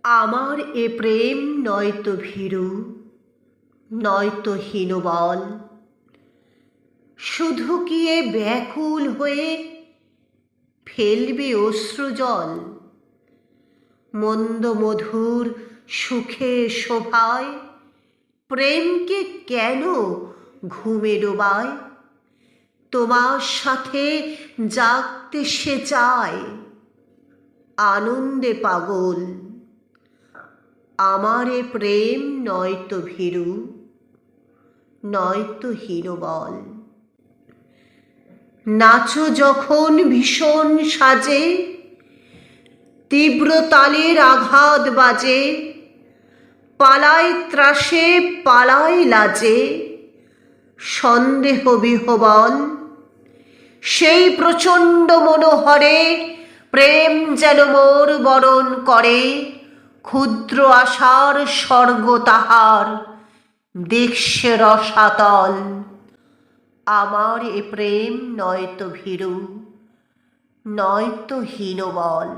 আমার এ প্রেম নয়তো ভীরু, নয়তো হীনবল, শুধু কি এ ব্যাকুল হয়ে ফেলবে অশ্রুজল। মন্দ মধুর সুখে শোভায় প্রেমকে কেন ঘুমে ডোবায়? তোমার সাথে জাগতে সে চায়, আনন্দে পাগল। আমার এ প্রেম নয়তো ভীরু, নয়তো হীনবল। নাচো যখন ভীষণ সাজে, তীব্র তালের আঘাত বাজে, পালায় ত্রাসে পালায় লাজে, সন্দেহ বিহবল। সেই প্রচণ্ড মনোহরে প্রেম যেন মোর বরণ করে, ক্ষুদ্র আশার স্বর্গ তাহার দেখছে রসাতল। আমার এ প্রেম নয়তো ভীরু, নয়তো হীনবল।